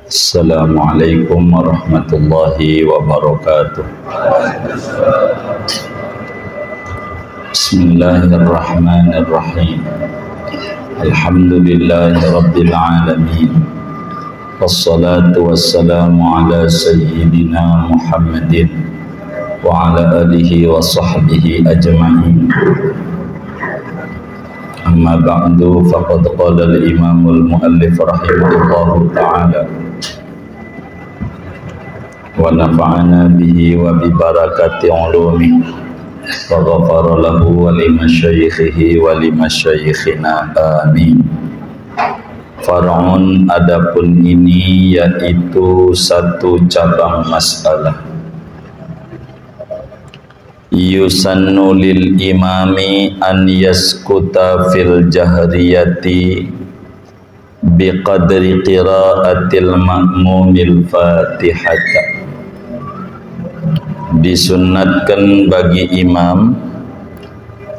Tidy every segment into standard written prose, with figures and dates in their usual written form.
Assalamualaikum warahmatullahi wabarakatuh. Bismillahirrahmanirrahim. Alhamdulillahi rabbil alamin. Wassalatu wassalamu ala sayyidina Muhammadin wa ala alihi wa sahbihi ajma'in. Amma ba'du, faqad qala al-imamul muallif rahimahullahu ta'ala wa nafa'ana bihi wa bi barakati ulumi wa ghafara lahu wa li masyayikhihi wa li masyayikhina amin. Far'un, adapun ini yaitu satu cabang masalah. Yusannu lil imami an yaskuta fil jahriyati biqadri qiraatil ma'mumil fatihata. Disunnatkan bagi imam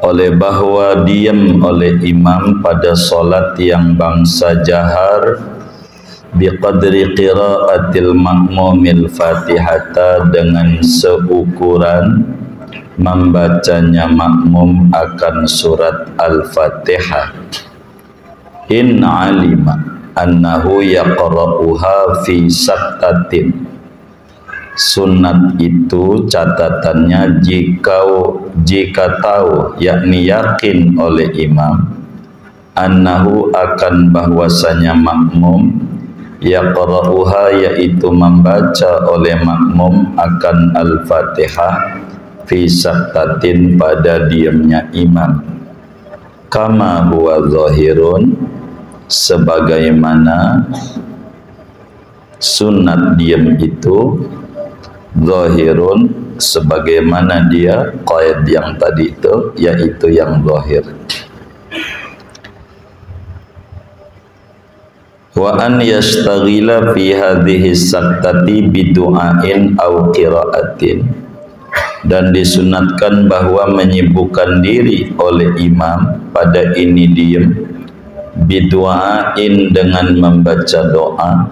oleh bahwa diam oleh imam pada solat yang bangsa jahar biqadri qiraatil ma'mumil fatihata, dengan seukuran membacanya makmum akan surat Al-Fatihah. In alima annahu yaqra'uha fi saktatin. Sunat itu catatannya jika tahu, yakni yakin oleh imam, annahu akan bahwasanya makmum, yaqra'uha yaitu membaca oleh makmum akan Al-Fatihah fi saktatin pada diamnya imam, kama huwa zahirun, sebagaimana sunat diam itu zahirun, sebagaimana dia qaid yang tadi itu, yaitu yang zahir. Wa an yastaghila fi hadhihi saktati bidu'ain aw qira'atin, dan disunatkan bahwa menyibukkan diri oleh imam pada ini diam bidu'ain, dengan membaca doa,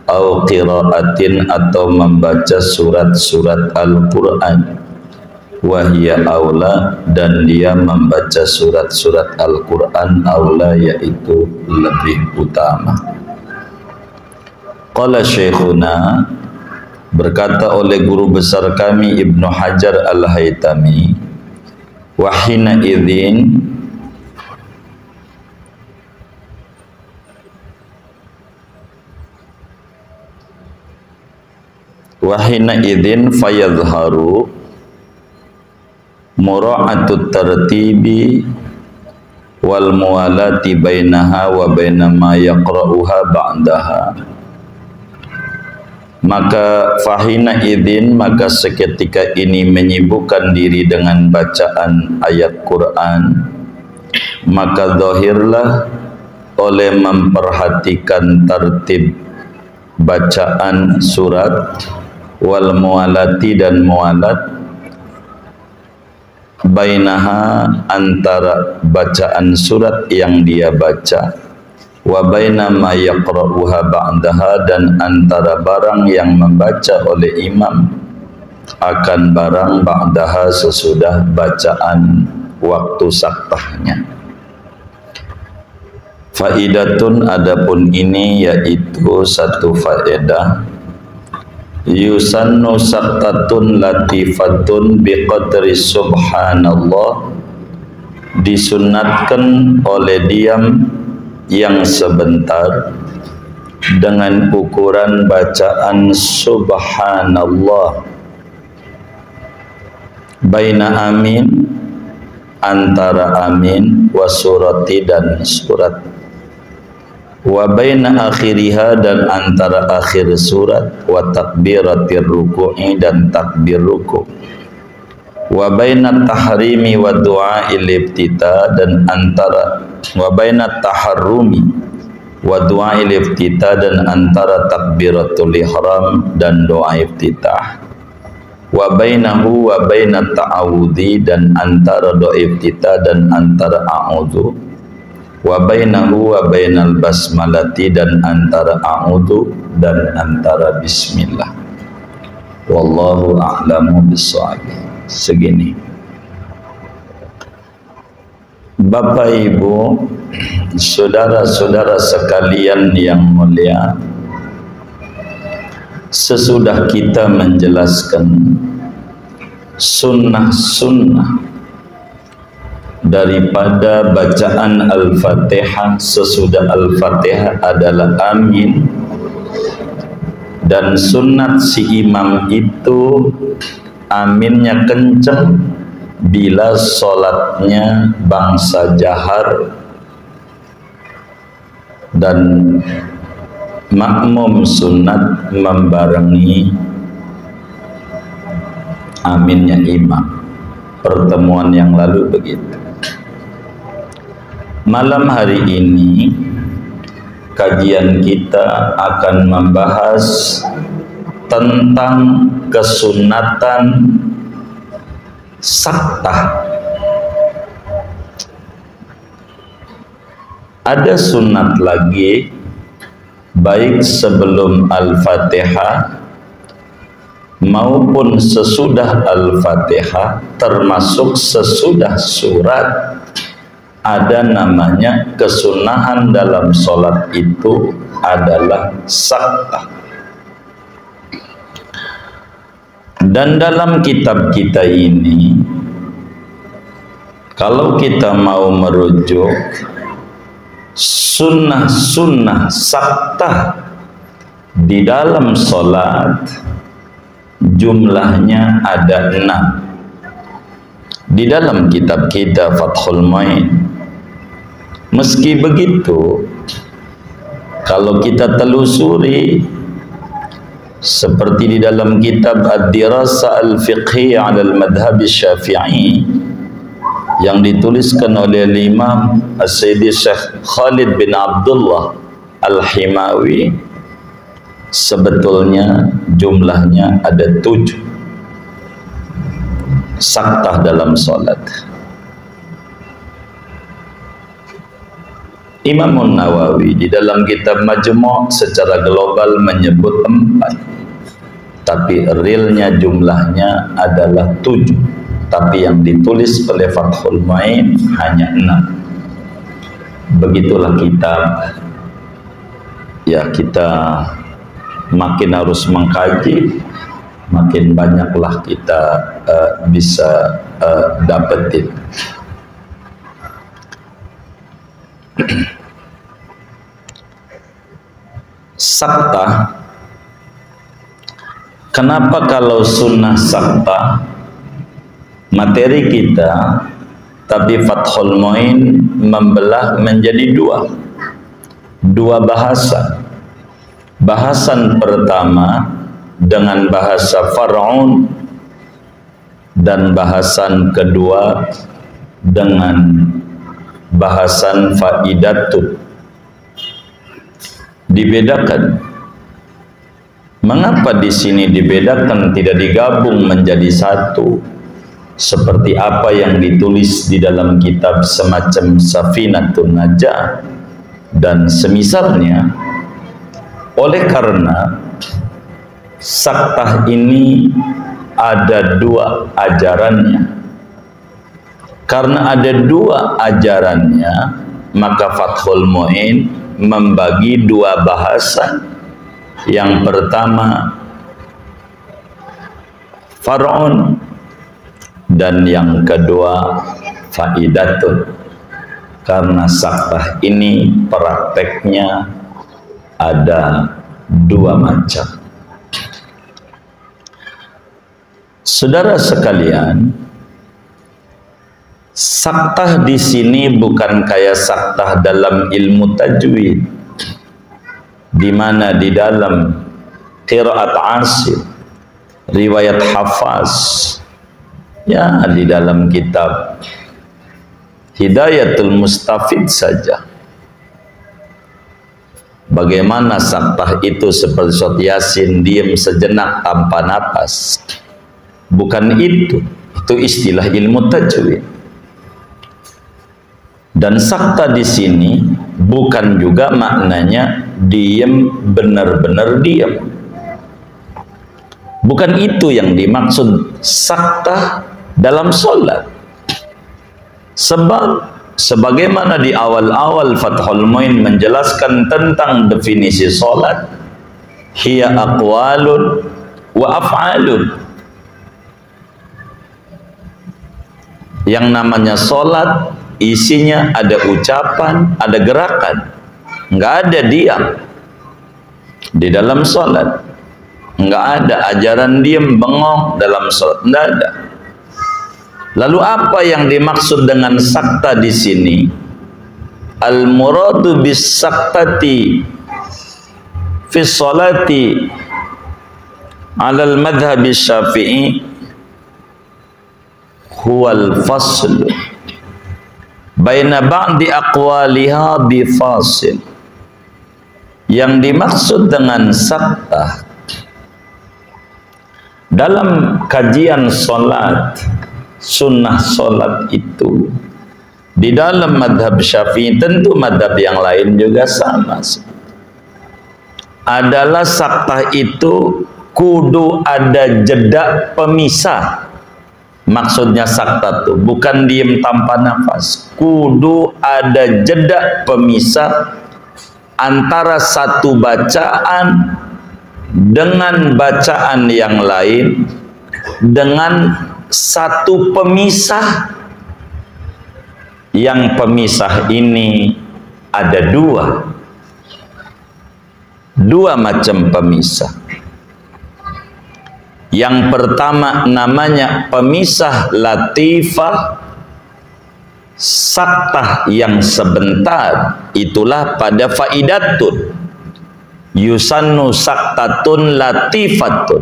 au qiraatin, atau membaca surat-surat Al-Quran, wahya aula, dan dia membaca surat-surat Al-Quran aula, yaitu lebih utama. Qala syekhuna, berkata oleh guru besar kami Ibnu Hajar Al-Haytami, wahina idzin, fayadharu mura'atut tartibi wal muwalati bainaha wa baina ma yaqra'uha ba'daha. Maka fahina idzin, maka seketika ini menyibukkan diri dengan bacaan ayat Quran, maka zahirlah oleh memperhatikan tertib bacaan surat, wal mualati, dan mualat, bainaha, antara bacaan surat yang dia baca, wa baina ma yaqra'uha ba'daha, dan antara barang yang membaca oleh imam akan barang ba'daha, sesudah bacaan waktu saktahnya. Faidatun, adapun ini yaitu satu faedah. Yusannu saktatun latifatun biqadri subhanallah, disunatkan oleh diam yang sebentar dengan ukuran bacaan subhanallah, baina amin, antara amin, wa surati, dan surat, wa baina akhiriha, dan antara akhir surat, wa takbiratir ruku'i, dan takbir ruku', wa baina tahrimi wa du'a'il iftita, dan antara wa baina taharrumi wa du'a'il iftita, dan antara takbiratul ihram dan doa iftitah, wa bainahu wa bainat ta'awudhi, dan antara doa iftitah dan antara a'udhu, wa bainahu wa bainal basmalati, dan antara a'udzu dan antara bismillah. Wallahu a'lamu bissawab. Segini. Bapak Ibu, saudara-saudara sekalian yang mulia, sesudah kita menjelaskan sunnah-sunnah daripada bacaan Al-Fatihah, sesudah Al-Fatihah adalah amin, dan sunnat si imam itu aminnya kencang bila sholatnya bangsa jahar, dan makmum sunat membarengi aminnya imam. Pertemuan yang lalu begitu. Malam hari ini kajian kita akan membahas tentang kesunatan saktah. Ada sunat lagi, baik sebelum Al-Fatihah maupun sesudah Al-Fatihah, termasuk sesudah surat. Ada namanya kesunahan dalam sholat itu adalah saktah. Dan dalam kitab kita ini, kalau kita mau merujuk sunnah-sunnah saktah di dalam sholat, jumlahnya ada 6 di dalam kitab kita Fathul Mu'in. Meski begitu, kalau kita telusuri seperti di dalam kitab Ad-Dirasa Al-Fiqhiyah 'ala Al-Madhhab Syafi'i yang dituliskan oleh Imam As-Sayyidi Syekh Khalid bin Abdullah Al-Himawi, sebetulnya jumlahnya ada 7 saktah dalam sholat. Imam Nawawi di dalam kitab Majmu' secara global menyebut 4, tapi realnya jumlahnya adalah 7, tapi yang ditulis oleh Fathul Mu'in hanya 6. Begitulah kitab. Ya, kita makin harus mengkaji, makin banyaklah kita bisa dapetin. Saktah. Kenapa kalau sunnah saktah materi kita, tapi Fathul Mu'in membelah menjadi dua bahasa. Bahasan pertama dengan bahasa far'un, dan bahasan kedua dengan bahasan faidatun. Dibedakan. Mengapa di sini dibedakan, tidak digabung menjadi satu seperti apa yang ditulis di dalam kitab semacam Safinatun Najah dan semisalnya? Oleh karena saktah ini ada 2 ajarannya. Karena ada 2 ajarannya, maka Fathul Mu'in membagi 2 bahasa. Yang pertama far'un, dan yang kedua faidatun. Karena saktah ini prakteknya ada 2 macam. Saudara sekalian, saktah di sini bukan kayak saktah dalam ilmu tajwid, di mana di dalam qiraat Asim, riwayat Hafaz, ya di dalam kitab Hidayatul Mustafid saja. Bagaimana saktah itu seperti surat Yasin, diam sejenak tanpa napas. Bukan itu istilah ilmu tajwid. Dan sakta di sini bukan juga maknanya diem, benar-benar diem. Bukan itu yang dimaksud sakta dalam solat. Sebab sebagaimana di awal-awal Fathul Muin menjelaskan tentang definisi solat, hiya aqwalun wa af'alun. Yang namanya solat isinya ada ucapan, ada gerakan, nggak ada diam di dalam solat, nggak ada ajaran diam bengong dalam solat, nggak ada. Lalu apa yang dimaksud dengan sakta di sini? Al muradu bis saktati fi sholati ala al madhhab syafi'i huwal fasl baina ba'di aqwaliha bi fasil. Yang dimaksud dengan sakta dalam kajian solat, sunnah solat itu di dalam madhab Syafi'i, tentu madhab yang lain juga sama, adalah sakta itu kudu ada jeda pemisah. Maksudnya sakta itu bukan diem tanpa nafas, kudu ada jeda pemisah antara satu bacaan dengan bacaan yang lain, dengan satu pemisah. Yang pemisah ini ada dua macam pemisah. Yang pertama namanya pemisah latifah, sakta yang sebentar, itulah pada faidatun, yusannu saktatun latifatun.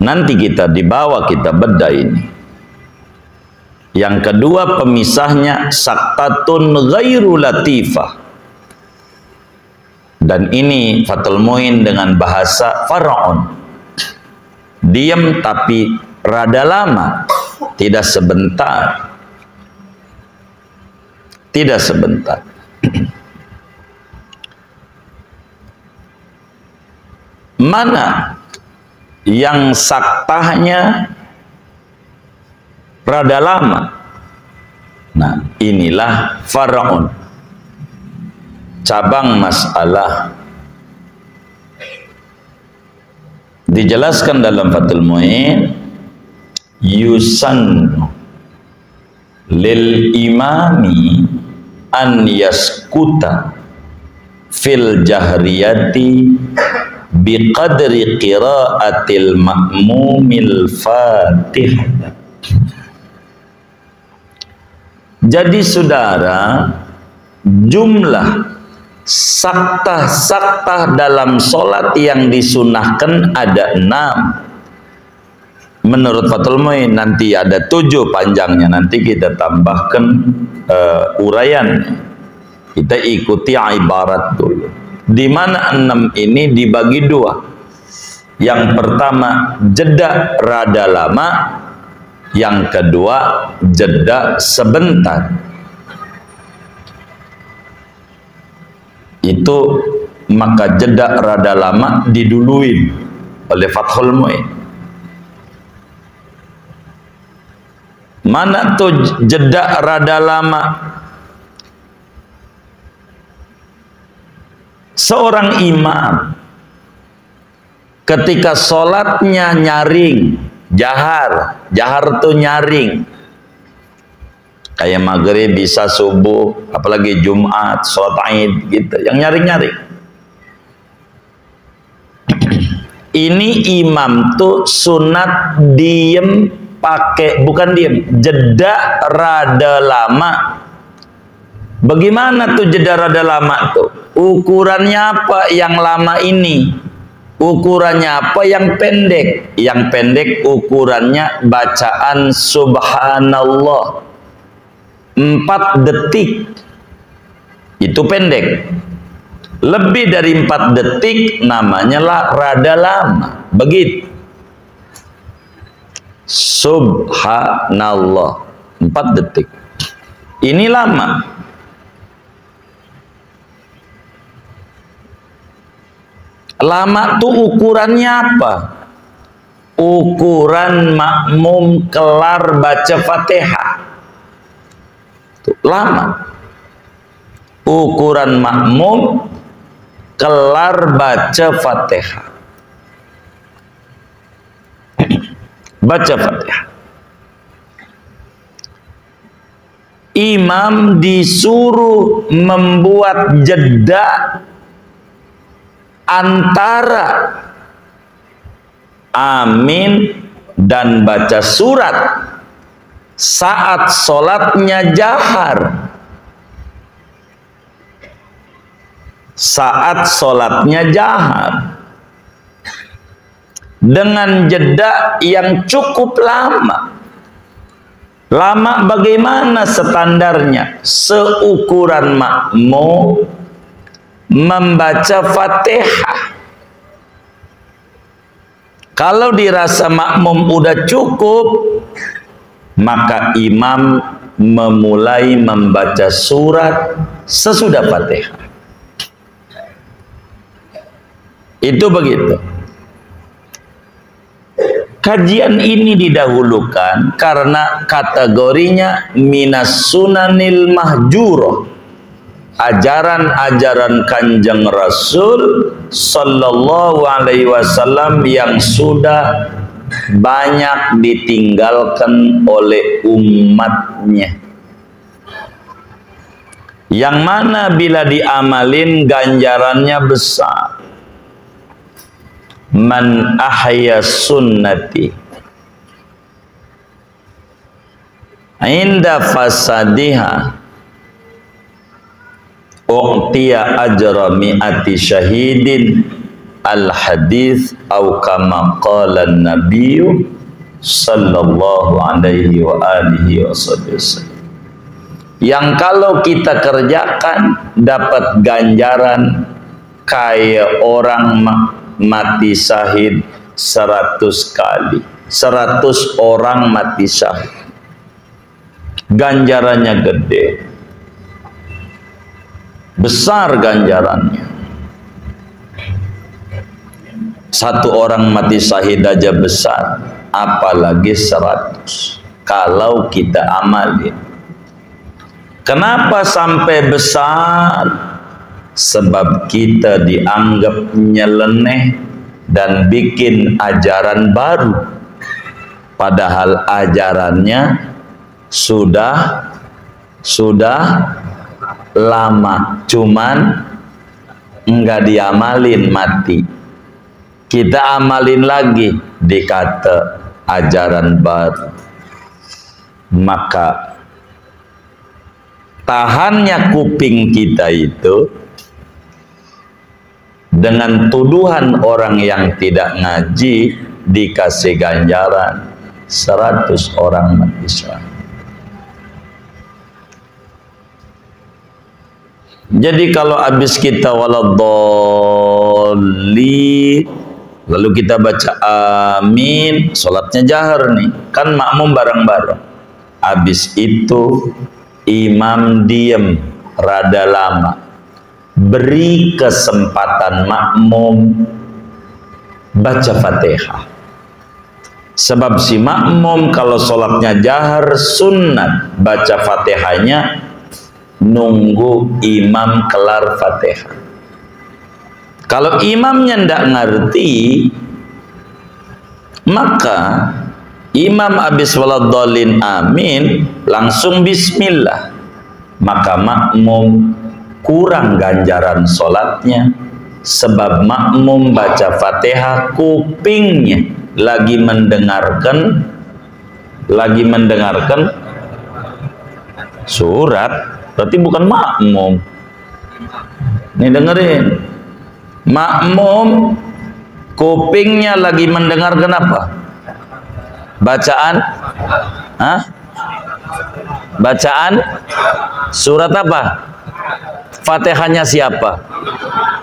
Nanti kita dibawa kita bedah ini. Yang kedua pemisahnya saktatun ghairu latifah. Dan ini Fathul Muin dengan bahasa faraon, diam tapi rada lama, tidak sebentar, tidak sebentar. Mana yang saktahnya rada lama? Nah, inilah faraon, cabang masalah. Dijelaskan dalam Fathul Muin, yusannu lil imami an yaskuta fil jahriyati biqadri qiraatil ma'mumil fatihah. Jadi saudara, jumlah sakta dalam solat yang disunahkan ada 6. Menurut Fathul Muin nanti ada 7 panjangnya, nanti kita tambahkan uraian. Kita ikuti ibarat dulu. Di mana 6 ini dibagi 2. Yang pertama jeda rada lama, yang kedua jeda sebentar. Itu maka jeda rada lama diduluin oleh Fathul Muin. Mana tuh jeda rada lama? Seorang imam ketika sholatnya nyaring, jahar tuh nyaring, kayak maghrib, bisa subuh, apalagi Jumat, sholat Id gitu, yang nyaring-nyaring. Ini imam tuh sunat diem, pakai bukan diem, jeda rada lama. Bagaimana tuh jeda rada lama tuh? Ukurannya apa yang lama ini? Ukurannya apa yang pendek? Yang pendek ukurannya bacaan subhanallah 4 detik. Itu pendek. Lebih dari 4 detik namanya lah rada lama. Begitu. Subhanallah 4 detik. Ini lama. Lama tuh ukurannya apa? Ukuran makmum kelar baca Fatihah. Tuh, lama. Ukuran makmum kelar baca Fatihah. Baca Fatihah. Imam disuruh membuat jeda antara amin dan baca surat saat sholatnya jahar. Saat sholatnya jahar dengan jeda yang cukup lama. Lama bagaimana standarnya? Seukuran makmum membaca Fatihah. Kalau dirasa makmum udah cukup, maka imam memulai membaca surat sesudah Fatihah. Itu begitu. Kajian ini didahulukan karena kategorinya minas sunanil mahjurah, ajaran-ajaran Kanjeng Rasul sallallahu alaihi wasallam yang sudah banyak ditinggalkan oleh umatnya, yang mana bila diamalin ganjarannya besar. Man ahya sunnati inda fasadiha u'tiya ajra mi'ati syahidin al hadis au kama qala an-nabiy sallallahu alaihi wa alihi wasallam. Yang kalau kita kerjakan dapat ganjaran kayak orang mati syahid 100 kali. 100 orang mati syahid. Ganjarannya gede. Besar ganjarannya. 1 orang mati syahid aja besar, apalagi 100 kalau kita amalin. Kenapa sampai besar? Sebab kita dianggap nyeleneh dan bikin ajaran baru, padahal ajarannya sudah lama, cuman enggak diamalin, mati. Kita amalin lagi, dikata ajaran baru. Maka tahannya kuping kita itu dengan tuduhan orang yang tidak ngaji dikasih ganjaran 100 orang mati syahid. Jadi kalau habis kita waladhdallin, lalu kita baca amin, sholatnya jahar nih, kan makmum bareng-bareng. Habis itu imam diem rada lama, beri kesempatan makmum baca Fatihah. Sebab si makmum kalau sholatnya jahar sunnat baca Fatihahnya nunggu imam kelar Fatihah. Kalau imamnya ndak ngerti, maka imam habis waladhdallin amin langsung bismillah, maka makmum kurang ganjaran sholatnya. Sebab makmum baca Fatihah kupingnya lagi mendengarkan surat, berarti bukan makmum. Nih dengerin, makmum kupingnya lagi mendengarkan apa? Bacaan, bacaan surat apa? Fatihahnya siapa?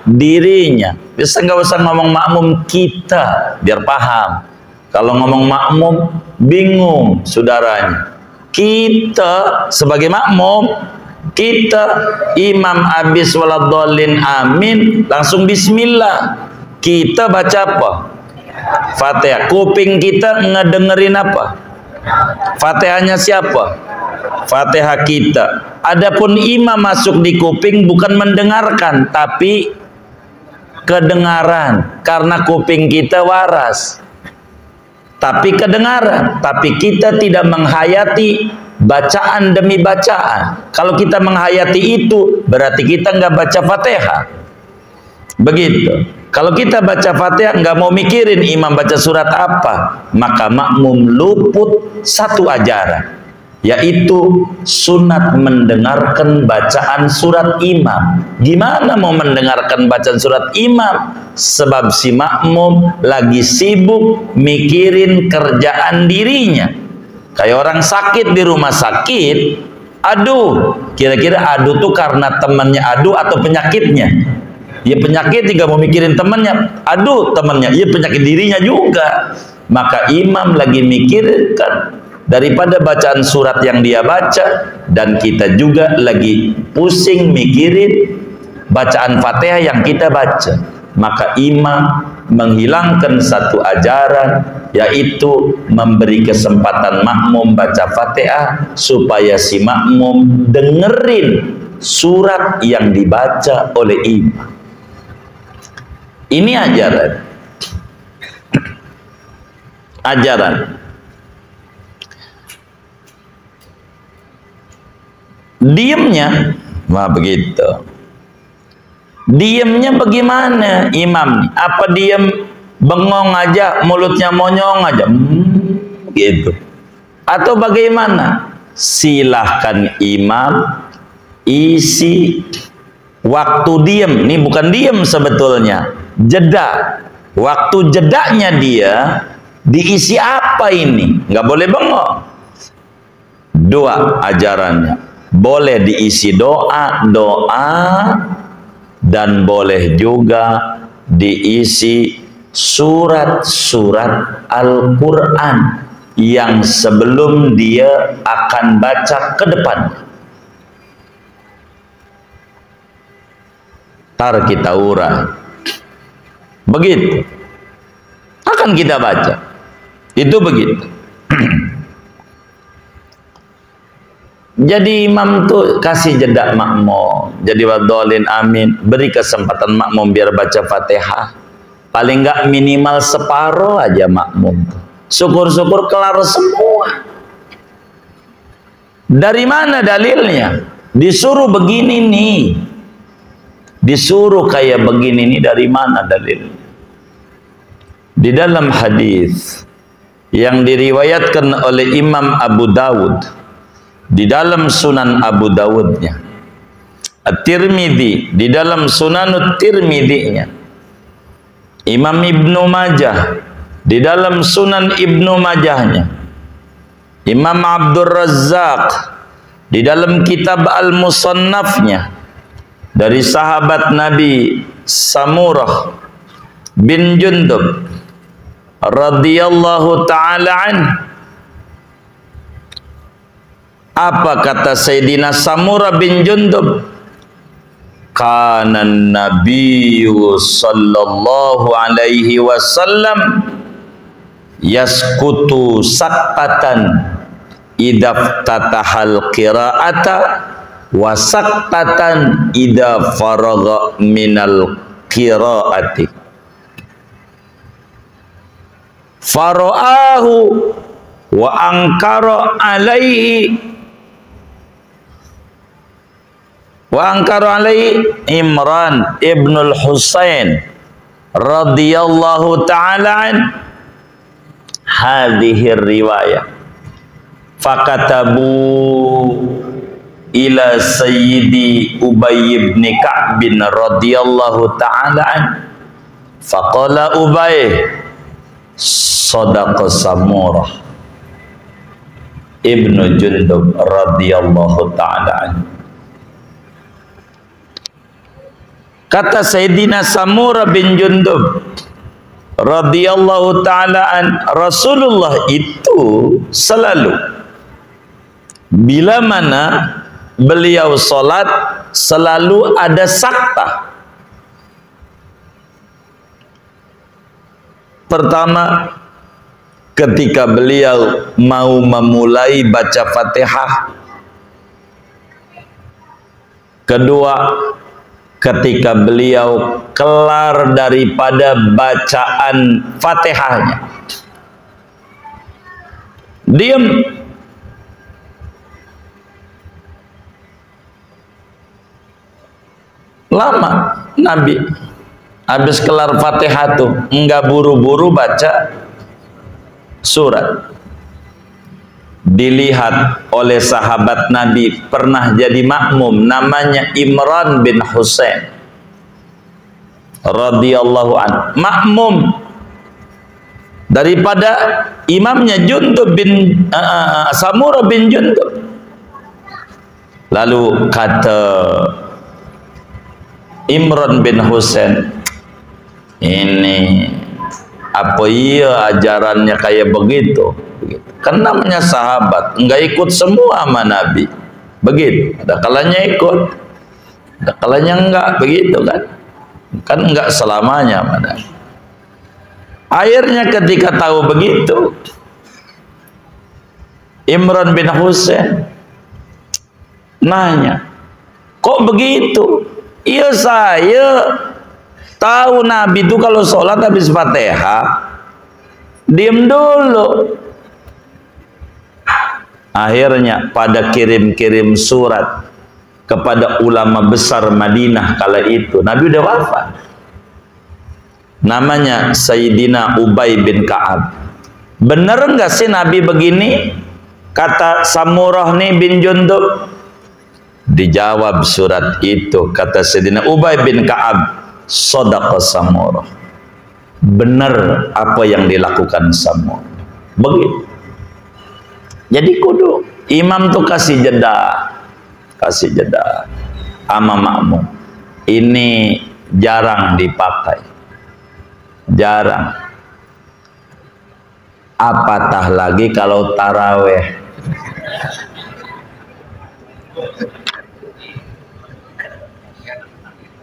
Dirinya. Bisa nggak usah ngomong makmum kita, biar paham. Kalau ngomong makmum, bingung saudaranya. Kita sebagai makmum, kita imam habis waladhdallin amin, langsung bismillah. Kita baca apa? Fatihah. Kuping kita ngedengerin apa? Fatihahnya siapa? Fatihah kita. Adapun imam masuk di kuping bukan mendengarkan, tapi kedengaran, karena kuping kita waras. Tapi kedengaran, tapi kita tidak menghayati bacaan demi bacaan. Kalau kita menghayati itu, berarti kita nggak baca Fatihah. Begitu. Kalau kita baca Fatihah nggak mau mikirin imam baca surat apa, maka makmum luput satu ajaran, yaitu sunat mendengarkan bacaan surat imam. Gimana mau mendengarkan bacaan surat imam? Sebab si makmum lagi sibuk mikirin kerjaan dirinya. Kayak orang sakit di rumah sakit, aduh, kira-kira aduh tuh karena temannya aduh atau penyakitnya? Ya penyakit juga mau mikirin temannya, aduh temannya, ya penyakit dirinya juga. Maka imam lagi mikirkan daripada bacaan surat yang dia baca, dan kita juga lagi pusing mikirin bacaan Fatihah yang kita baca. Maka imam menghilangkan satu ajaran, yaitu memberi kesempatan makmum baca Fatihah supaya si makmum dengerin surat yang dibaca oleh imam. Ini ajaran. Ajaran. Diamnya, wah begitu. Diamnya bagaimana imam? Apa diam bengong aja, mulutnya monyong aja, gitu? Atau bagaimana? Silahkan imam isi waktu diam. Ini bukan diam sebetulnya, jeda. Waktu jedanya dia diisi apa ini? Nggak boleh bengong. Dua ajarannya. Boleh diisi doa, dan boleh juga diisi surat-surat Al-Quran yang sebelum dia akan baca ke depan. Tar kita urah. Begitu. Akan kita baca. Itu begitu. Jadi imam tuh kasih jeda makmum. Jadi waladhdallin amin, beri kesempatan makmum biar baca Fatihah. Paling enggak minimal separuh aja makmum. Syukur-syukur kelar semua. Dari mana dalilnya? Disuruh begini nih. Disuruh kayak begini nih, dari mana dalilnya? Di dalam hadis yang diriwayatkan oleh Imam Abu Dawud, di dalam Sunan Abu Dawudnya, At-Tirmidzi di dalam Sunanut Tirmidzi-nya, Imam Ibnu Majah di dalam Sunan Ibnu Majahnya, Imam Abdul Razzaq di dalam kitab Al-Musannafnya dari sahabat Nabi Samurah bin Jundub radhiyallahu ta'ala anhu. Apa kata Sayyidina Samurah bin Jundub? Kana Nabiyyu sallallahu alaihi wasallam yaskutu saqqatan idza tatahal qira'ata wa saqqatan idza faragha minal qira'ati. Fara'ahu wa ankara alaihi Imran ibnul Husain radhiyallahu ta'ala an hadhihi riwayah. Fakatabu ila sayyidi Ubay ibn Ka'b radhiyallahu ta'ala an. Faqala Ubay, sadaqa Samurah ibnu Jundub radhiyallahu ta'ala an. Kata Sayyidina Samurah bin Jundub, radhiyallahu ta'ala an, Rasulullah itu selalu bila mana beliau sholat selalu ada sakta. Pertama, ketika beliau mau memulai baca Fatihah. Kedua, ketika beliau kelar daripada bacaan Fatihahnya, diam. Lama Nabi habis kelar Fatihah tuh enggak buru-buru baca surat. Dilihat oleh sahabat Nabi pernah jadi makmum namanya Imran bin Husain radhiyallahu anhu, makmum daripada imamnya Jundub bin Samurah bin Jundub. Lalu kata Imran bin Husain, ini apa iya ajarannya kayak begitu? Kan namanya sahabat, enggak ikut semua sama Nabi. Begitu, ada kalanya ikut, ada kalanya enggak, begitu kan? Kan enggak selamanya sama Nabi. Akhirnya ketika tahu begitu, Imran bin Husain nanya, kok begitu? Iya, saya tahu Nabi itu kalau sholat habis Fatihah diam dulu. Akhirnya pada kirim-kirim surat kepada ulama besar Madinah kala itu. Nabi udah wafat. Namanya Sayyidina Ubay bin Ka'ab. Bener enggak sih Nabi begini? Kata Samurah nih bin Jundub. Dijawab surat itu, kata Sayyidina Ubay bin Ka'ab, shadaqa Samurah. Benar apa yang dilakukan Samurah. Begitu. Jadi kudu imam tuh kasih jeda sama makmum. Ini jarang dipakai, jarang. Apatah lagi kalau taraweh.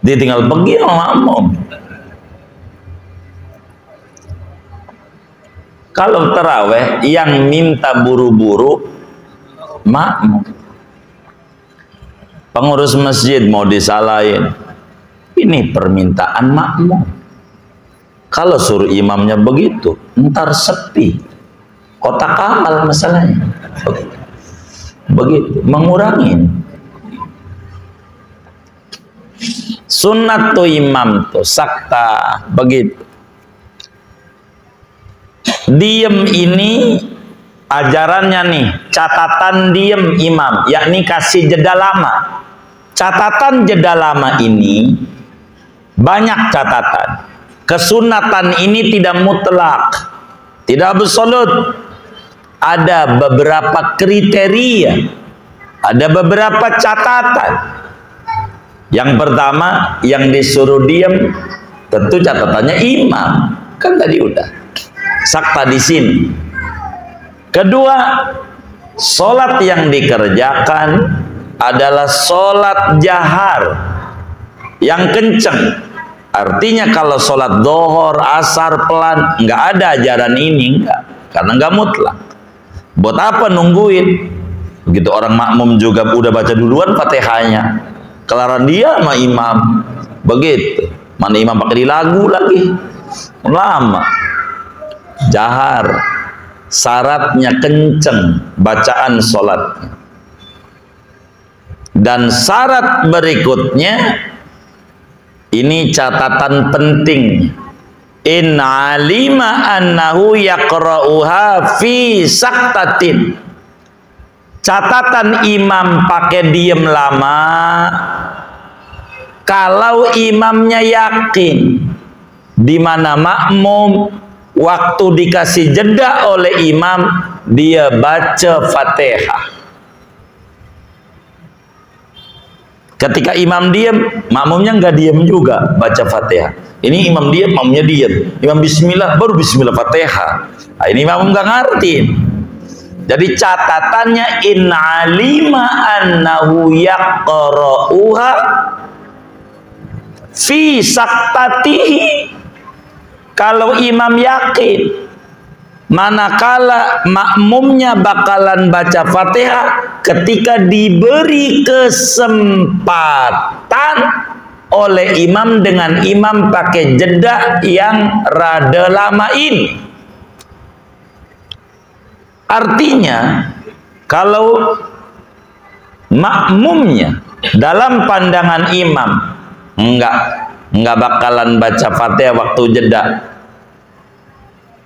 Dia tinggal pergi sama makmum. Kalau taraweh yang minta buru-buru makmum. Pengurus masjid mau disalahin. Ini permintaan makmum. Kalau suruh imamnya begitu, ntar sepi. Kotak amal masalahnya. Begitu, mengurangi. Sunat tuh imam tuh sakta begitu. Diem ini ajarannya nih, catatan diem imam, yakni kasih jeda lama. Catatan jeda lama ini banyak catatan. Kesunatan ini tidak mutlak, tidak absolut. Ada beberapa kriteria, ada beberapa catatan. Yang pertama, yang disuruh diem tentu catatannya imam, kan tadi udah sakta di sini. Kedua, sholat yang dikerjakan adalah sholat jahar yang kenceng. Artinya kalau sholat dohor, asar pelan, nggak ada ajaran ini, nggak, karena nggak mutlak. Buat apa nungguin? Begitu orang makmum juga udah baca duluan Fatihahnya, kelaran dia sama imam, begitu. Mana imam pakai lagu lagi, lama. Jahar, syaratnya kenceng bacaan sholat. Dan syarat berikutnya, ini catatan penting. In alima annahu yaqra'uha fi saktatin. Catatan imam pakai diem lama kalau imamnya yakin, di mana makmum waktu dikasih jeda oleh imam dia baca Fatihah. Ketika imam diam, makmumnya nggak diam juga baca Fatihah. Ini imam diam, makmumnya diam. Imam bismillah, baru bismillah Fatihah. Nah, ini makmum nggak ngerti. Jadi catatannya in alima annahu yaqra'uha fi saktatihi. Kalau imam yakin manakala makmumnya bakalan baca Fatihah ketika diberi kesempatan oleh imam dengan imam pakai jeda yang rada lama ini. Artinya kalau makmumnya dalam pandangan imam enggak bakalan baca Fatihah waktu jeda,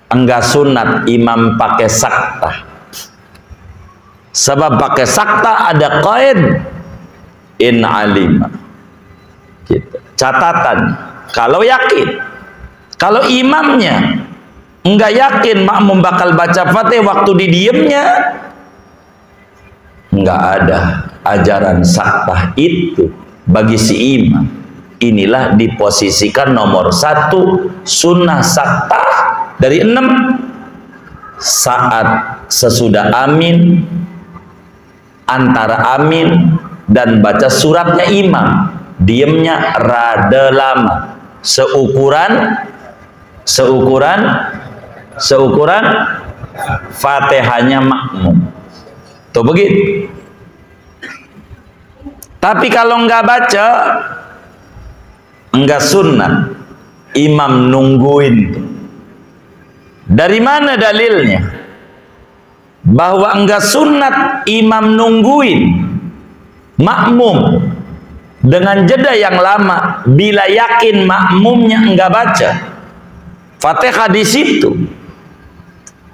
enggak sunat imam pakai saktah. Sebab pakai saktah ada qaid in alima. Gitu. Catatan kalau yakin, kalau imamnya enggak yakin makmum bakal baca Fatihah waktu didiamnya, enggak ada ajaran saktah itu bagi si imam. Inilah diposisikan nomor 1 sunnah saktah dari 6 saat sesudah amin, antara amin dan baca suratnya imam, diamnya rada lama, seukuran Fatihahnya makmum. Tuh begitu. Tapi kalau enggak baca, enggak sunat imam nungguin. Dari mana dalilnya bahwa enggak sunat imam nungguin makmum dengan jeda yang lama bila yakin makmumnya enggak baca Fatihah di situ?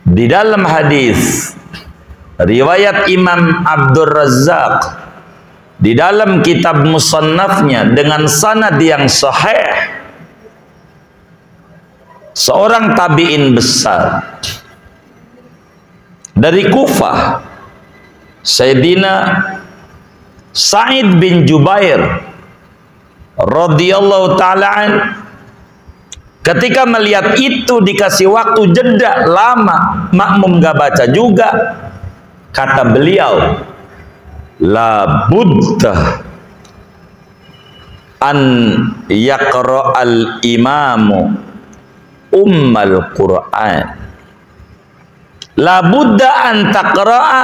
Di dalam hadis riwayat Imam Abdul Razzaq di dalam kitab musannafnya dengan sanad yang sahih, seorang tabi'in besar dari Kufah, Sayyidina Sa'id bin Jubair radhiyallahu ta'ala an, ketika melihat itu dikasih waktu jeda lama, makmum gak baca juga, kata beliau, la budda an yaqra'al imamu ummal Qur'an. La budda an taqra'a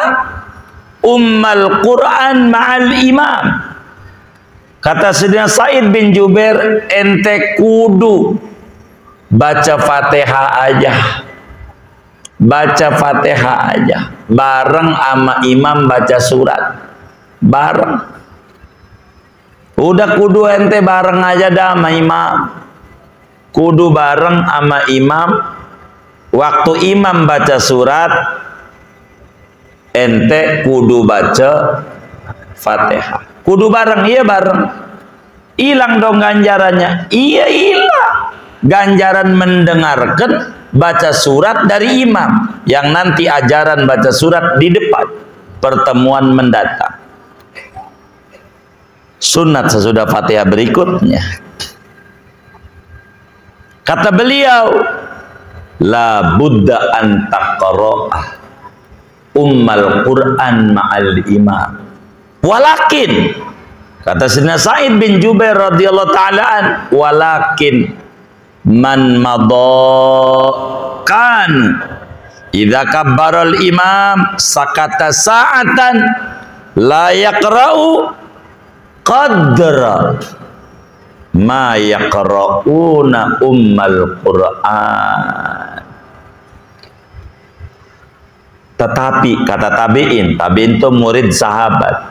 ummal Qur'an ma'al imam. Kata Sayyidina Sa'id bin Jubair, ente kudu baca Fatihah aja. Baca Fatihah aja bareng sama imam baca surat. Bareng. Udah kudu ente bareng aja dah sama imam. Kudu bareng sama imam. Waktu imam baca surat, ente kudu baca Fatihah. Kudu bareng, iya bareng. Hilang dong ganjarannya. Iya hilang. Ganjaran mendengarkan baca surat dari imam yang nanti ajaran baca surat di depan pertemuan mendatang. Sunat sesudah Fatihah berikutnya. Kata beliau, la budda an taqra'ah ummal Qur'an ma'al imam. Walakin, kata Sayyidina Sa'id bin Jubair radhiyallahu ta'ala an, walakin man madakan idza kabbara al imam sakata sa'atan la yaqra'u qadra ma yaqra'una ummal Qur'an. Tetapi kata tabi'in itu murid sahabat,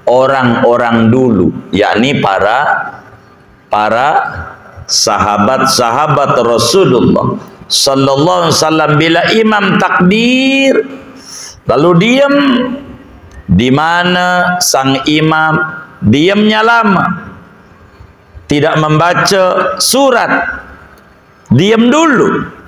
orang-orang dulu, yakni para sahabat-sahabat Rasulullah sallallahu alaihi wasallam, bila imam takbir lalu diam, di mana sang imam diamnya lama, tidak membaca surat, diam dulu.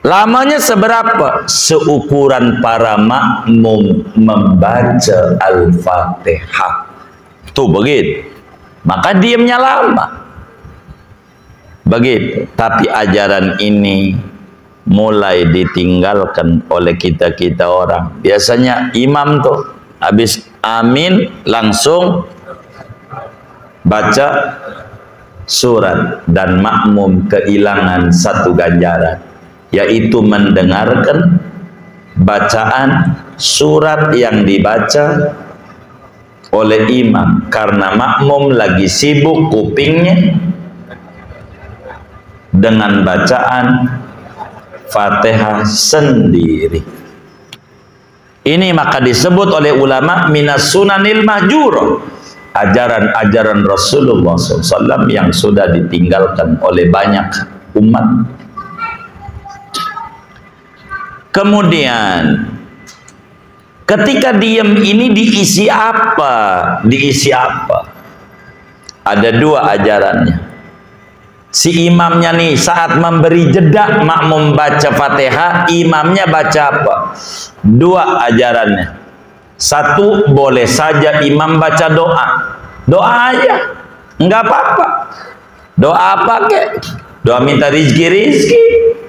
Lamanya seberapa? Seukuran para makmum membaca Al-Fatihah. Tuh begitu. maka diamnya lama. Begitu. Tapi ajaran ini mulai ditinggalkan oleh kita-kita orang. Biasanya imam tuh habis amin langsung baca surat, dan makmum kehilangan satu ganjaran, yaitu mendengarkan bacaan surat yang dibaca oleh imam, karena makmum lagi sibuk kupingnya dengan bacaan Fatihah sendiri. Ini maka disebut oleh ulama minas sunanil mahjur, ajaran-ajaran Rasulullah SAW yang sudah ditinggalkan oleh banyak umat. Kemudian ketika diam ini diisi apa? Diisi apa? Ada dua ajarannya. Si imamnya nih saat memberi jeda makmum baca Fatihah, imamnya baca apa? Dua ajarannya. Satu, boleh saja imam baca doa. Doa aja, enggak apa-apa. Doa apa kek? Doa minta rizki,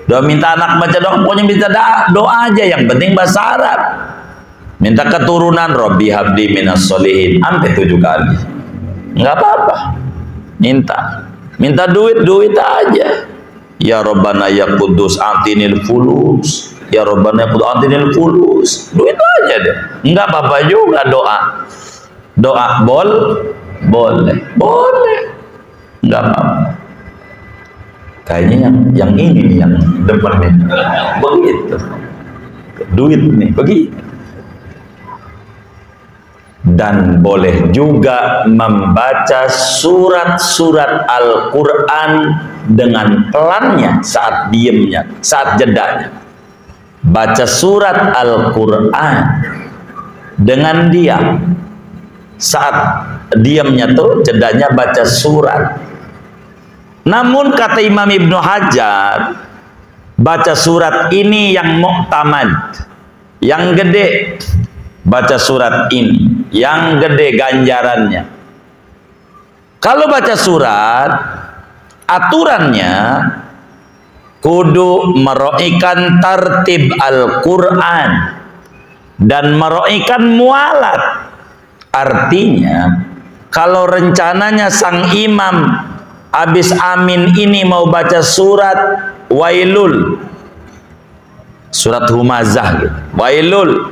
doa minta anak baca doa, pokoknya minta doa aja, yang penting bahasa Arab. Minta keturunan, Rabbi habli minas solihin, sampai 7 kali. Enggak apa-apa. Minta duit aja. Ya Rabbana ya Qudus atinil fulus. Ya Rabbana ya Qudus atinil fulus. Duit aja deh. Enggak apa-apa juga doa. Doa boleh. Enggak apa-apa. Kayaknya yang ini nih yang depan nih. Begitu. Duit nih, begitu. Dan boleh juga membaca surat-surat Al-Quran dengan pelannya saat diamnya, saat jedanya. Baca surat Al-Quran dengan diam. Saat diamnya tuh jedanya baca surat. Namun kata Imam Ibnu Hajar, baca surat ini yang mu'tamad, yang gede. Baca surat ini yang gede ganjarannya. Kalau baca surat, aturannya kudu meroikan tartib Al-Quran dan meroikan mualat. Artinya kalau rencananya sang imam habis amin ini mau baca surat Wailul, surat Humazah gitu, Wailul,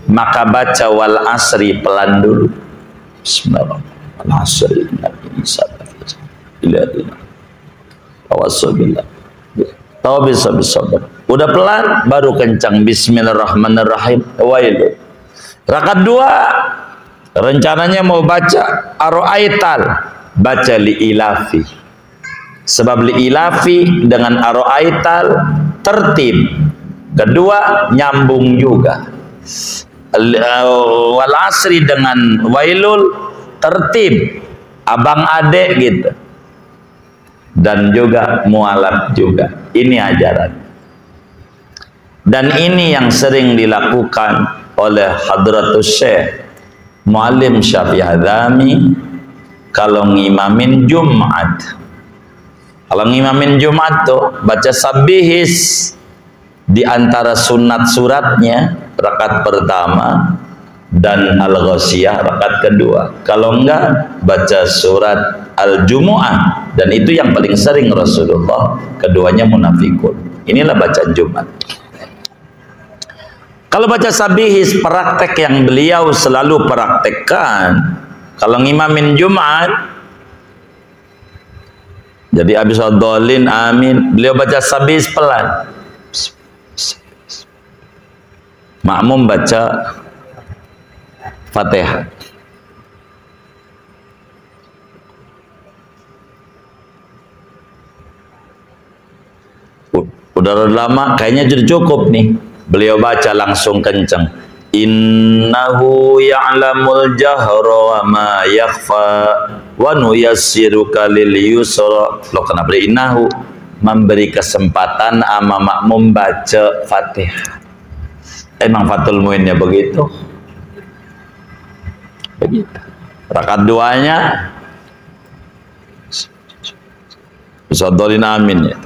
maka baca wal asri pelan dulu. Bismillahirrahmanirrahim. Udah pelan baru kencang. Bismillahirrahmanirrahim. Wailul. Rakaat 2 rencananya mau baca Ar-Ra'aital, baca li'ilafi. Sebab li'ilafi dengan Ar-Ra'aital tertib. Kedua nyambung juga. Wal asri dengan Wailul tertib, abang adek gitu. Dan juga mualaf juga. Ini ajaran. Dan ini yang sering dilakukan oleh Hadratus Syekh Muallim Syafi'i Hadzami kalau ngimamin Jumat. Kalau ngimamin Jumat tuh baca Sabbihis di antara sunat suratnya rakaat pertama dan Al-Ghasyiyah rakaat kedua. Kalau enggak baca surat Al-Jumu'ah, dan itu yang paling sering Rasulullah, keduanya Munafikun. Inilah bacaan Jumat. Kalau baca Sabbihis, praktek yang beliau selalu praktekkan kalau ngimamin Jumat. Jadi habis ad-dhalin amin, beliau baca Sabbihis pelan. Makmum baca Fatihah. Udah lama kayaknya sudah cukup nih. Beliau baca langsung kencang. Innahu ya'lamul jahra wa ma yakhfa wa nuyassiruka lil yusra. Loh, kenapa innahu? Memberi kesempatan ama makmum baca Fatihah. Emang Fathul Muinnya begitu. Begitu. Rakaat 2-nya Wasoddolin amin ya.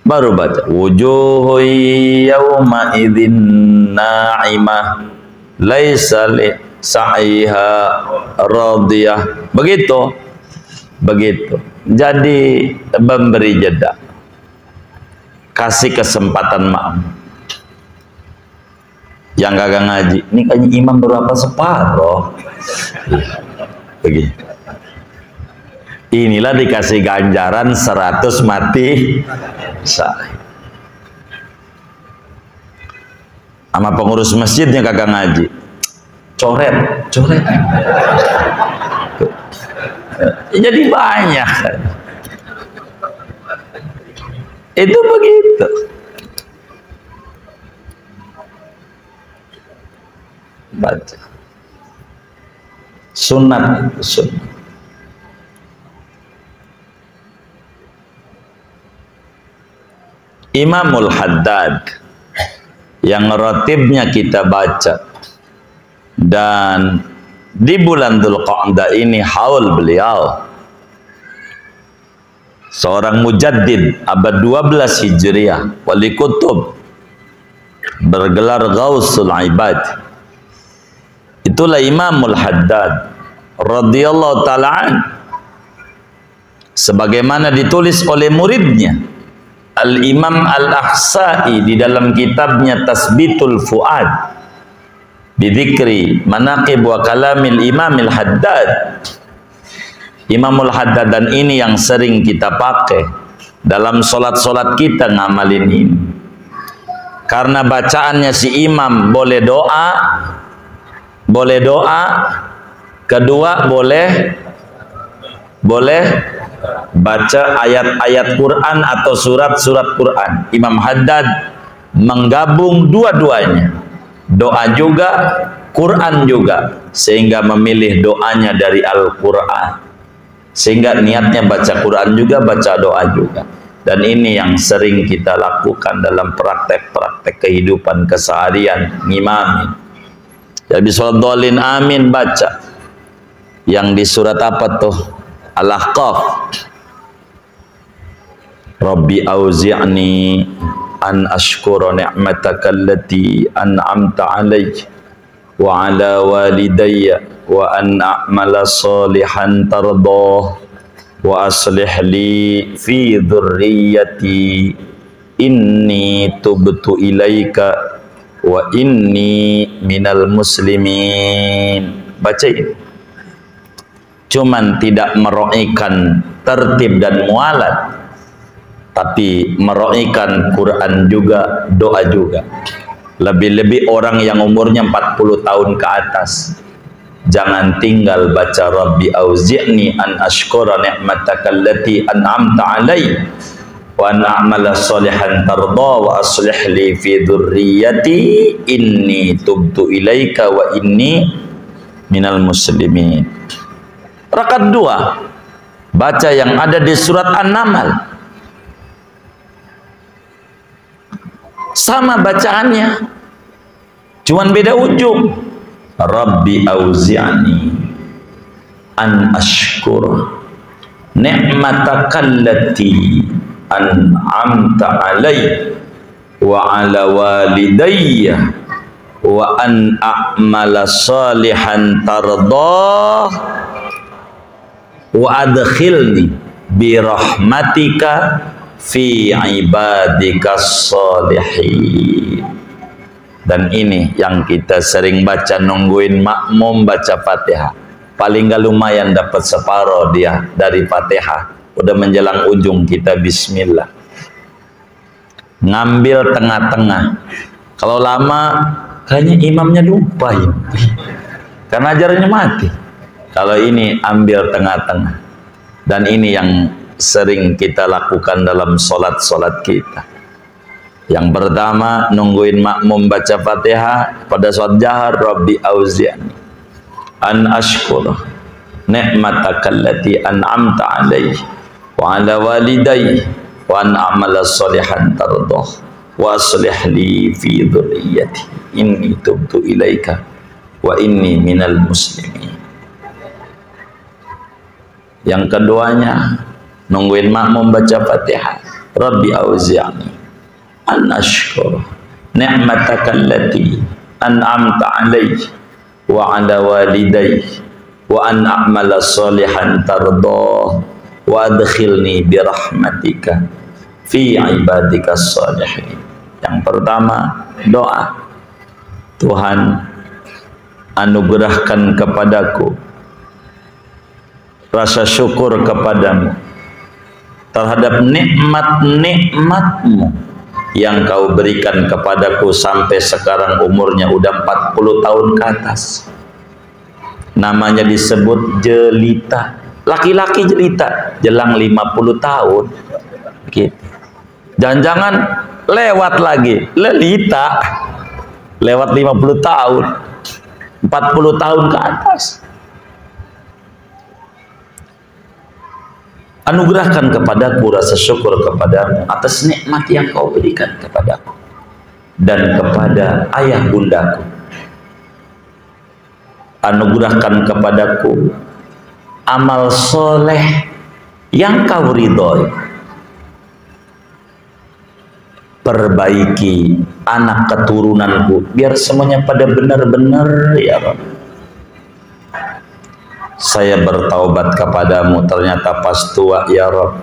Baru baca wujuhu yawma idzin na'imah laisa li sa'iha radiyah. Begitu. Jadi memberi jeda. Kasih kesempatan makmum. Yang kagak ngaji, ini kan imam berapa separoh. Begitu. Inilah dikasih ganjaran 100 mati syahid. Sama pengurus masjidnya kagak ngaji, coret. Jadi banyak. Itu begitu. Baca. Sunat itu sunat. Imamul Haddad yang ratibnya kita baca, dan di bulan Dzulqa'dah ini haul beliau, seorang mujaddid abad 12 Hijriah, wali kutub, bergelar Ghausul Ibad. Itulah Imamul Haddad radhiyallahu ta'ala an, sebagaimana ditulis oleh muridnya Al-Imam Al-Ahsa'i di dalam kitabnya Tasbitul Fuad bidzikri manaqib wa kalamil Imamil Haddad. Imamul Haddad, dan ini yang sering kita pakai dalam solat-solat kita ngamalin ini, karena bacaannya si imam boleh doa, kedua boleh baca ayat-ayat Quran atau surat-surat Quran. Imam Haddad menggabung dua-duanya, doa juga, Quran juga, sehingga memilih doanya dari Al-Quran, sehingga niatnya baca Quran juga, baca doa juga. Dan ini yang sering kita lakukan dalam praktek-praktek kehidupan keseharian, ngimami. Jadi wasoddolin amin baca. Yang di surat apa tuh? Al-Ahqaf. Rabbi auzi'ni an ashkura ni'mataka allati an'amta alayya wa ala walidayya wa an a'mala salihan tardah wa aslih li fi dhurriyyati inni tubtu ilaika wa inni minal muslimin. Baca ini. Cuman tidak meroikan tertib dan mualat, tapi meroikan Quran juga, doa juga. Lebih-lebih orang yang umurnya 40 tahun ke atas, jangan tinggal baca Rabbi auzi'ni an ashkura ni'mataka allati an'amta alayya wa an a'mala salihan tarda wa aslih li fi dhurriyyati inni tubtu ilaika wa inni minal muslimin. Rakaat 2 baca yang ada di surat An-Naml, sama bacaannya, cuman beda ujung. Rabbi auzi'ni an ashkur ni'mataka allati an'amta alayya wa ala walidayya wa an a'mala salihan tardah wa adkhilni bi rahmatika fi ibadikas sholihin. Dan ini yang kita sering baca, nungguin makmum baca Fatihah. Paling gak lumayan dapat separuh dia dari Fatihah. Udah menjelang ujung kita bismillah. Ngambil tengah-tengah. Kalau lama kayaknya imamnya lupa ini. Karena ajarannya mati. Kalau ini ambil tengah-tengah. Dan ini yang sering kita lakukan dalam solat-solat kita. Yang pertama, nungguin makmum baca Fatihah. Pada sholat jahar, Rabbi auzi'ni an ashkura ni'mataka allati an'amta alayya wa ala walidayya wa an a'mala salihan tardah wa aslih li fi dhurriyyati inni tubtu ilaika wa inni minal muslimin. Yang keduanya nungguin makmum baca Fatihah. Rabbi auzi'ni an ashkur ni'mataka allati an'amta alayhi wa ala walidayya wa an a'mala salihan tardah wa adkhilni bi rahmatika fi ibadika salihin. Yang pertama doa, Tuhan anugerahkan kepadaku rasa syukur kepadamu terhadap nikmat-nikmatmu yang kau berikan kepadaku sampai sekarang umurnya udah 40 tahun ke atas. Namanya disebut jelita, laki-laki jelita, jelang 50 tahun gitu. Jangan-jangan lewat lagi lelita, lewat 50 tahun, 40 tahun ke atas. Anugerahkan kepadaku rasa syukur kepadamu atas nikmat yang kau berikan kepadaku dan kepada ayah bundaku. Anugerahkan kepadaku amal soleh yang kau ridhoi. Perbaiki anak keturunanku biar semuanya pada benar-benar ya Rabb. Saya bertaubat kepadamu ternyata pas tua ya Rabb.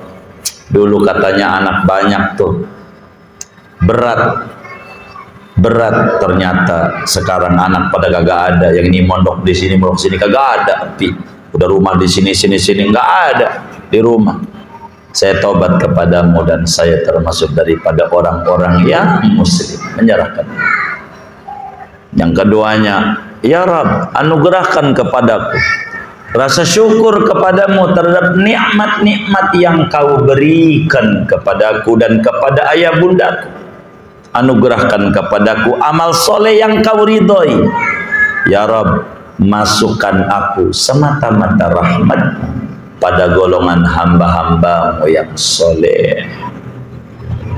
Dulu katanya anak banyak tuh berat ternyata sekarang anak pada kagak ada. Yang ini mondok di sini kagak ada. Udah rumah di sini nggak ada di rumah. Saya taubat kepadamu dan saya termasuk daripada orang-orang yang muslim, menyerahkan. Yang keduanya, ya Rabb, anugerahkan kepadaku rasa syukur kepadamu terhadap nikmat-nikmat yang kau berikan kepadaku dan kepada ayah bundaku. Anugerahkan kepadaku amal soleh yang kau ridhoi. Ya Rabb, masukkan aku semata-mata rahmat pada golongan hamba-hambamu yang soleh.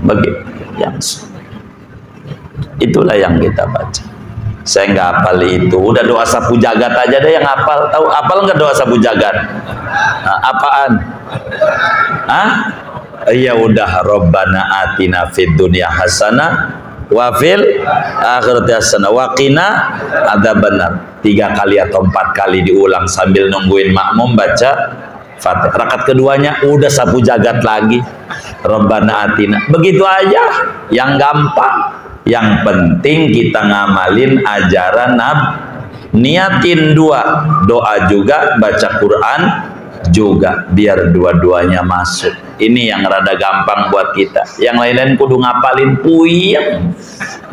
Begitu yang soleh. Itulah yang kita baca. Saya nggak hafal itu. Udah doa sapu jagat aja deh yang hafal. Tahu hafal nggak doa sapu jagat? Nah, apaan? Hah? Iya udah. Rabbana atina fid dunya hasanah wa fil akhirati hasanah wa qina adzabannar. 3 kali atau 4 kali diulang sambil nungguin makmum baca Fatihah. Rakaat keduanya udah sapu jagat lagi. Rabbana atina. Begitu aja. Yang gampang. Yang penting kita ngamalin ajaran Nabi. Niatin 2, doa juga, baca Quran juga, biar dua-duanya masuk. Ini yang rada gampang buat kita. Yang lain-lain kudu ngapalin puyeng.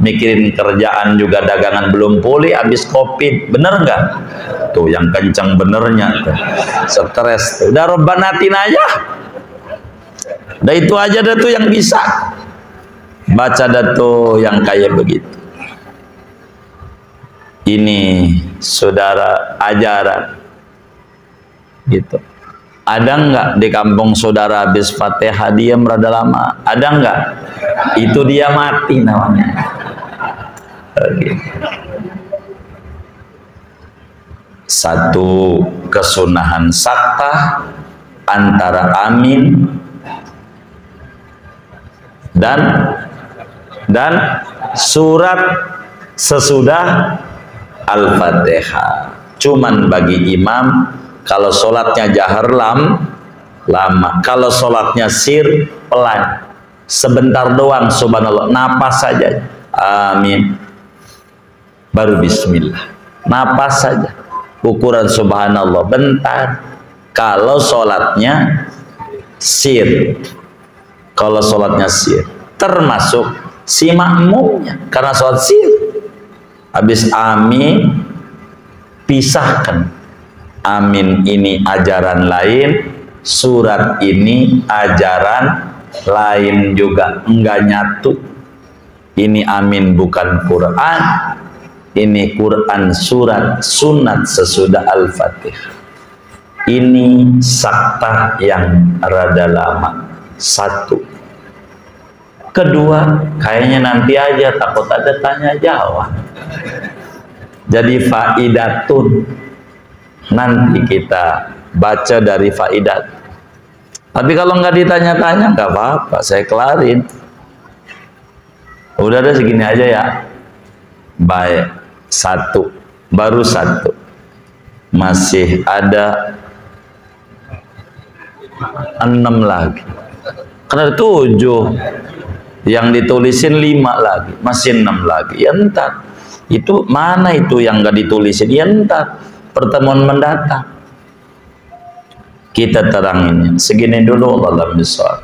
Mikirin kerjaan juga, dagangan belum pulih, habis COVID, bener nggak? Tuh yang kencang benernya tuh. Stres tuh. Udah Robbanatin aja. Udah itu aja dah tuh yang bisa. Baca dato yang kayak begitu. Ini saudara ajaran gitu. Ada nggak di kampung saudara habis Fatihah diam rada lama? Ada nggak? Itu dia mati namanya. Oke. Satu kesunahan sakta antara amin dan surat sesudah Al-Fatihah. Cuman bagi imam kalau sholatnya jahar lama, kalau sholatnya sir pelan, sebentar doang, subhanallah, napas saja, amin, baru bismillah, napas saja, ukuran subhanallah bentar. Kalau sholatnya sir, termasuk si makmumnya, karena sholat sir, habis amin pisahkan. Amin ini ajaran lain, surat ini ajaran lain juga, enggak nyatu. Ini amin bukan Quran, ini Quran surat sunat sesudah Al-Fatihah. Ini sakta yang rada lama. Satu. Kedua, kayaknya nanti aja, takut ada tanya jawab. Jadi faidatun, nanti kita baca dari faidat. Tapi kalau nggak ditanya-tanya nggak apa-apa, saya kelarin. Udah ada segini aja ya. Baik, satu, baru satu. Masih ada 6 lagi. Karena 7 yang ditulisin 5 lagi, masih 6 lagi. Ya entar. Itu mana itu yang nggak ditulisin? Ya entar. Pertemuan mendatang kita terangin. Segini dulu, Allah misal.